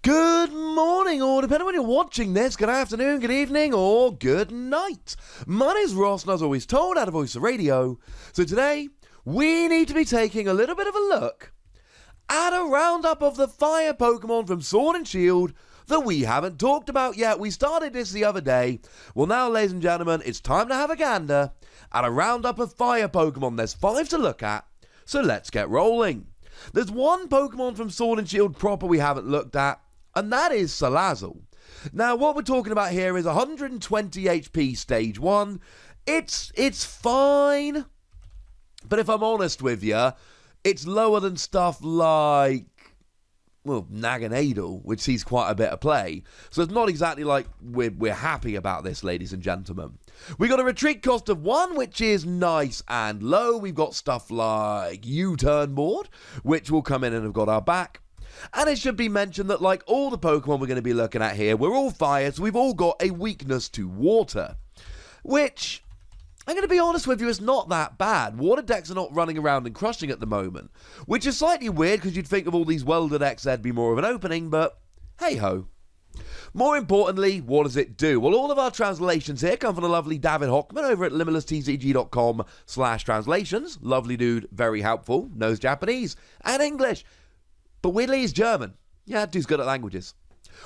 Good morning, or depending on when you're watching this, good afternoon, good evening, or good night. My name's Ross, and as always told, out of Voice of Radio. So today, we need to be taking a little bit of a look at a roundup of the fire Pokemon from Sword and Shield that we haven't talked about yet. We started this the other day. Well, now, ladies and gentlemen, it's time to have a gander at a roundup of fire Pokemon. There's 5 to look at, so let's get rolling. There's one Pokemon from Sword and Shield proper we haven't looked at, and that is Salazzle. Now, what we're talking about here is 120 HP Stage 1. It's fine, but if I'm honest with you, it's lower than stuff like, well, Naganadel, which sees quite a bit of play. So it's not exactly like we're happy about this, ladies and gentlemen. We got a retreat cost of 1, which is nice and low. We've got stuff like U-Turn Board, which will come in and have got our back. And it should be mentioned that, like all the Pokemon we're going to be looking at here, we're all fire, so we've all got a weakness to water. Which, I'm going to be honest with you, is not that bad. Water decks are not running around and crushing at the moment. Which is slightly weird, because you'd think of all these welder decks there'd be more of an opening, but hey-ho. More importantly, what does it do? Well, all of our translations here come from the lovely David Hockman over at limitlesstcg.com/translations. Lovely dude, very helpful, knows Japanese and English. But weirdly, he's German. Yeah, dude's good at languages.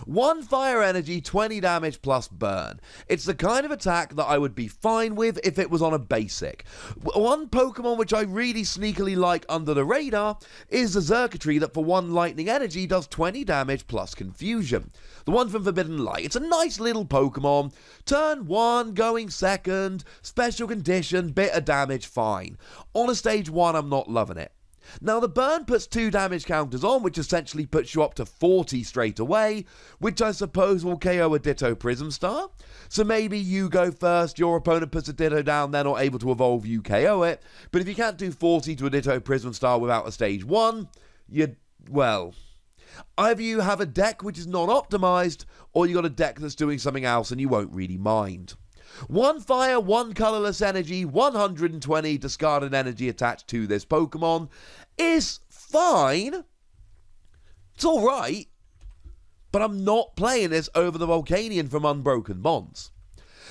1 fire energy, 20 damage plus burn. It's the kind of attack that I would be fine with if it was on a basic. One Pokemon which I really sneakily like under the radar is the Xurkitree that for 1 lightning energy does 20 damage plus confusion. The one from Forbidden Light. It's a nice little Pokemon. Turn 1, going second, special condition, bit of damage, fine. On a stage 1, I'm not loving it. Now, the burn puts 2 damage counters on, which essentially puts you up to 40 straight away, which I suppose will KO a Ditto Prism Star. So maybe you go first, your opponent puts a Ditto down, they're not able to evolve, you KO it. But if you can't do 40 to a Ditto Prism Star without a stage 1, well, either you have a deck which is not optimized, or you got a deck that's doing something else and you won't really mind. 1 fire, 1 colorless energy, 120 discarded energy attached to this Pokemon is fine. It's alright, but I'm not playing this over the Volcanion from Unbroken Bonds.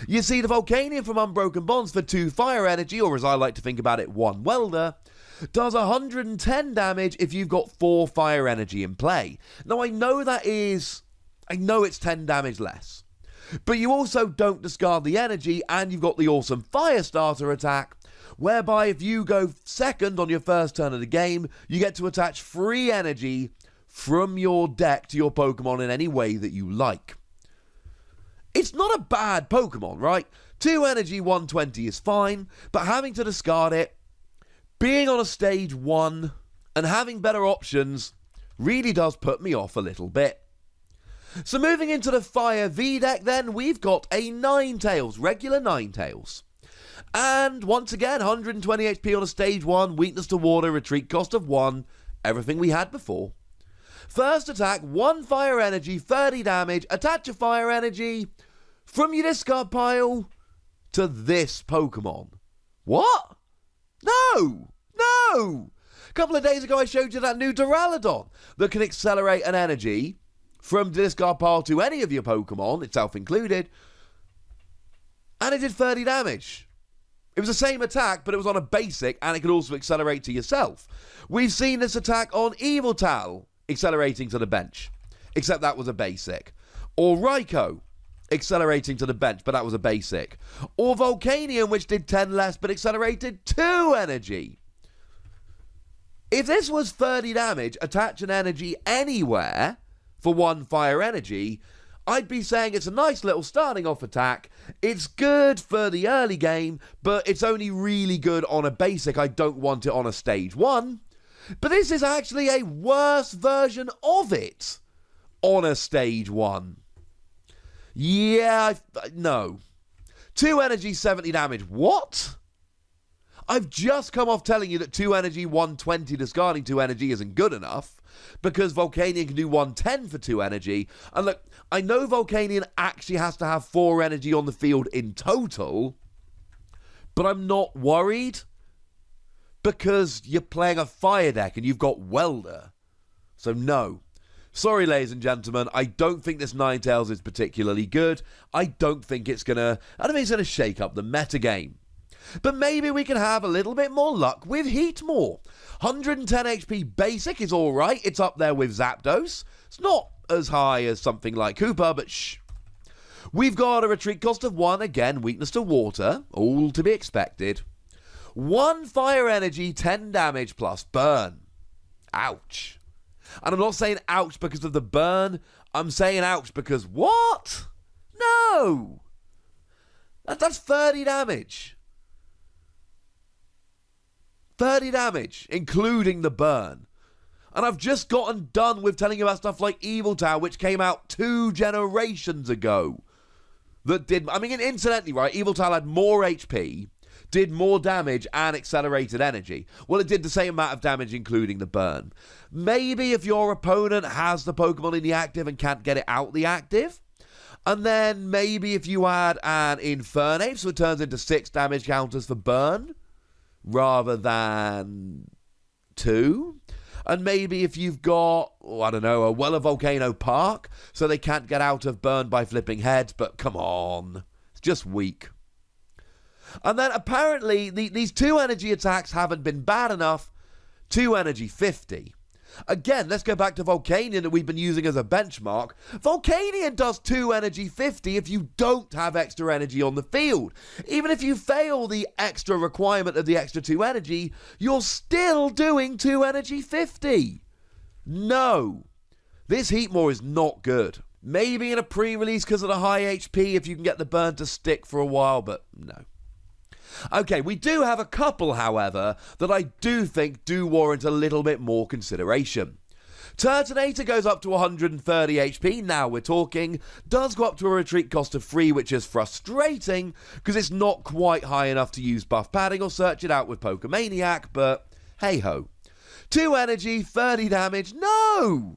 You see, the Volcanion from Unbroken Bonds for 2 fire energy, or as I like to think about it, 1 welder, does 110 damage if you've got 4 fire energy in play. Now, I know it's 10 damage less. But you also don't discard the energy, and you've got the awesome Fire Starter attack, whereby if you go second on your first turn of the game, you get to attach free energy from your deck to your Pokemon in any way that you like. It's not a bad Pokemon, right? 2 energy, 120 is fine, but having to discard it, being on a stage 1, and having better options really does put me off a little bit. So moving into the Fire V deck then, we've got a Ninetales, regular Ninetales. And once again, 120 HP on a stage 1, weakness to water, retreat cost of 1, everything we had before. First attack, 1 fire energy, 30 damage, attach a fire energy from your discard pile to this Pokemon. What? No! A couple of days ago I showed you that new Duraludon that can accelerate an energy from the discard pile to any of your Pokemon, itself included, and it did 30 damage. It was the same attack, but it was on a basic, and it could also accelerate to yourself. We've seen this attack on Eviltal, accelerating to the bench, except that was a basic. Or Raikou, accelerating to the bench, but that was a basic. Or Volcanion, which did 10 less, but accelerated 2 energy. If this was 30 damage, attach an energy anywhere for 1 fire energy, I'd be saying it's a nice little starting off attack. It's good for the early game, but it's only really good on a basic. I don't want it on a stage 1. But this is actually a worse version of it on a stage 1. Yeah, no. 2 energy, 70 damage. What? I've just come off telling you that 2 energy, 120 discarding 2 energy isn't good enough, because Volcanion can do 110 for 2 energy. And look, I know Volcanion actually has to have 4 energy on the field in total, but I'm not worried, because you're playing a fire deck and you've got Welder. So no. Sorry, ladies and gentlemen, I don't think this Ninetales is particularly good. I don't think it's gonna shake up the metagame. But maybe we can have a little bit more luck with Heatmor. 110 HP basic is alright, it's up there with Zapdos. It's not as high as something like Cooper, but shh. We've got a retreat cost of 1, again, weakness to water, all to be expected. 1 fire energy, 10 damage plus burn. Ouch. And I'm not saying ouch because of the burn, I'm saying ouch because what? No! That's 30 damage. 30 damage, including the burn. And I've just gotten done with telling you about stuff like Yveltal, which came out 2 generations ago. That did, I mean, incidentally, right, Yveltal had more HP, did more damage, and accelerated energy. Well, it did the same amount of damage, including the burn. Maybe if your opponent has the Pokemon in the active and can't get it out the active, and then maybe if you add an Infernape, so it turns into 6 damage counters for burn, rather than 2. And maybe if you've got, I don't know, a Weller Volcano Park, so they can't get out of burn by flipping heads, but come on, it's just weak. And then apparently these 2 energy attacks haven't been bad enough. 2 energy 50. Again, let's go back to Volcanion that we've been using as a benchmark. Volcanion does 2 energy 50 if you don't have extra energy on the field. Even if you fail the extra requirement of the extra 2 energy, you're still doing 2 energy 50. No. This Heatmor is not good. Maybe in a pre-release because of the high HP if you can get the burn to stick for a while, but no. Okay, we do have a couple, however, that I do think do warrant a little bit more consideration. Turtonator goes up to 130 HP, now we're talking, does go up to a retreat cost of 3, which is frustrating, because it's not quite high enough to use buff padding or search it out with Pokemaniac, but hey-ho. 2 energy, 30 damage, no!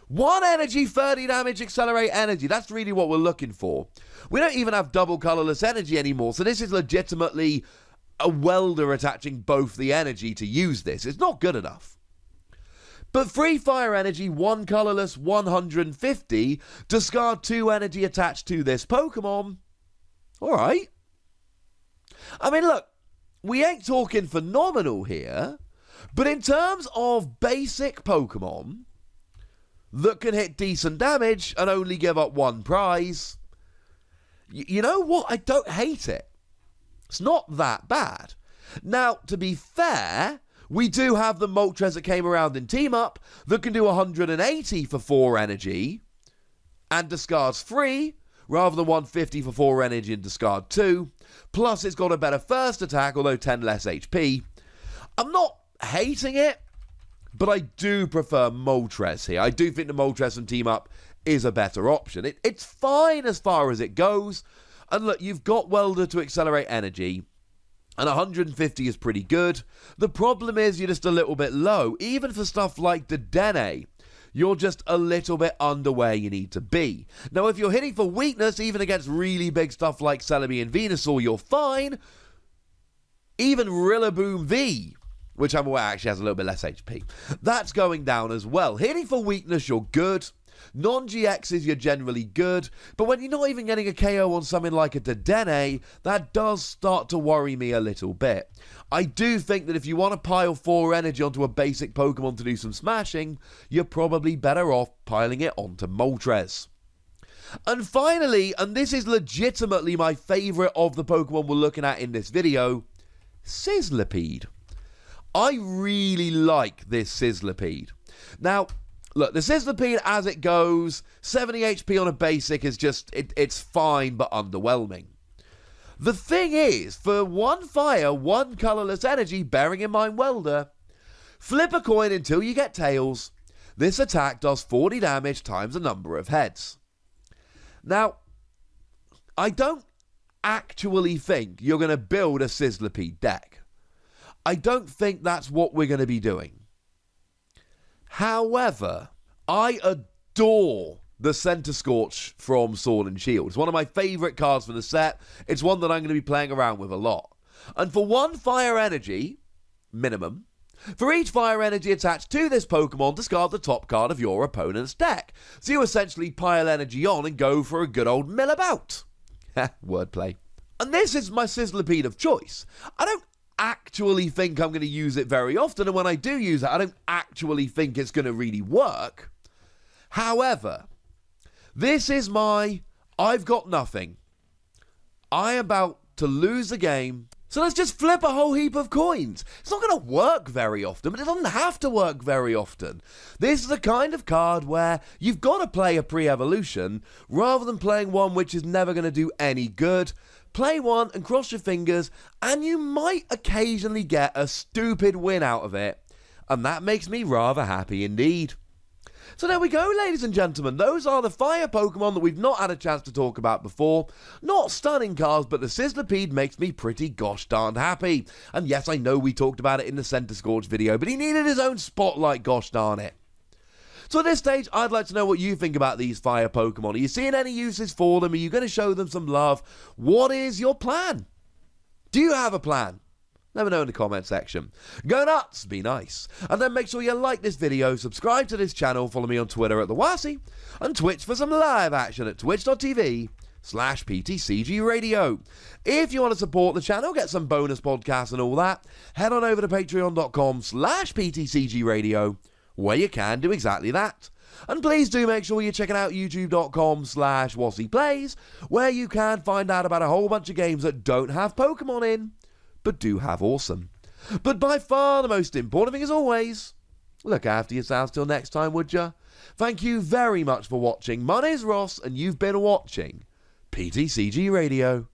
1 energy, 30 damage, accelerate energy. That's really what we're looking for. We don't even have double colorless energy anymore, so this is legitimately a welder attaching both the energy to use this. It's not good enough. But 3 fire energy, 1 colorless, 150, discard 2 energy attached to this Pokemon. Alright. I mean, look, we ain't talking phenomenal here, but in terms of basic Pokemon that can hit decent damage and only give up 1 prize, you know what? I don't hate it. It's not that bad. Now, to be fair, we do have the Moltres that came around in Team Up that can do 180 for 4 energy and discards 3 rather than 150 for 4 energy and discard 2. Plus, it's got a better first attack, although 10 less HP. I'm not hating it, but I do prefer Moltres here. I do think the Moltres from Team Up is a better option. It's fine as far as it goes. And look, you've got Welder to accelerate energy, and 150 is pretty good. The problem is you're just a little bit low. Even for stuff like Dedenne, you're just a little bit under where you need to be. Now, if you're hitting for weakness, even against really big stuff like Celebi and Venusaur, you're fine. Even Rillaboom V, which I'm aware actually has a little bit less HP, that's going down as well. Hitting for weakness, you're good. Non-GXs, you're generally good. But when you're not even getting a KO on something like a Dedenne, that does start to worry me a little bit. I do think that if you want to pile 4 energy onto a basic Pokemon to do some smashing, you're probably better off piling it onto Moltres. And finally, and this is legitimately my favourite of the Pokemon we're looking at in this video, Sizzlipede. I really like this Sizzlipede. Now, look, the Sizzlipede as it goes, 70 HP on a basic is just, it's fine but underwhelming. The thing is, for 1 fire, 1 colourless energy, bearing in mind Welder, flip a coin until you get tails. This attack does 40 damage times the number of heads. Now, I don't actually think you're going to build a Sizzlipede deck. I don't think that's what we're going to be doing. However, I adore the Center Scorch from Sword and Shield. It's one of my favourite cards from the set. It's one that I'm going to be playing around with a lot. And for 1 fire energy, minimum, For each fire energy attached to this Pokemon, discard the top card of your opponent's deck. So you essentially pile energy on and go for a good old mill about. Wordplay. And this is my Sizzlipede of choice. I don't actually think I'm going to use it very often, and when I do use it, I don't actually think it's going to really work. However, this is my I've got nothing. I am about to lose the game, so let's just flip a whole heap of coins. It's not going to work very often, but it doesn't have to work very often. This is the kind of card where you've got to play a pre-evolution rather than playing one which is never going to do any good. Play one and cross your fingers, and you might occasionally get a stupid win out of it. And that makes me rather happy indeed. So there we go, ladies and gentlemen. Those are the fire Pokemon that we've not had a chance to talk about before. Not stunning cards, but the Sizzlipede makes me pretty gosh darned happy. And yes, I know we talked about it in the Center Scorch video, but he needed his own spotlight, gosh darn it. So at this stage, I'd like to know what you think about these fire Pokemon. Are you seeing any uses for them? Are you going to show them some love? What is your plan? Do you have a plan? Let me know in the comment section. Go nuts, be nice. And then make sure you like this video, subscribe to this channel, follow me on Twitter at TheWasi, and Twitch for some live action at twitch.tv/PTCGRadio. If you want to support the channel, get some bonus podcasts and all that, head on over to patreon.com/PTCGRadio, where you can do exactly that. And please do make sure you're checking out youtube.com/WasiPlays, where you can find out about a whole bunch of games that don't have Pokemon in, but do have awesome. But by far the most important thing, as always, look after yourselves till next time, would ya? Thank you very much for watching. My name's Ross, and you've been watching PTCG Radio.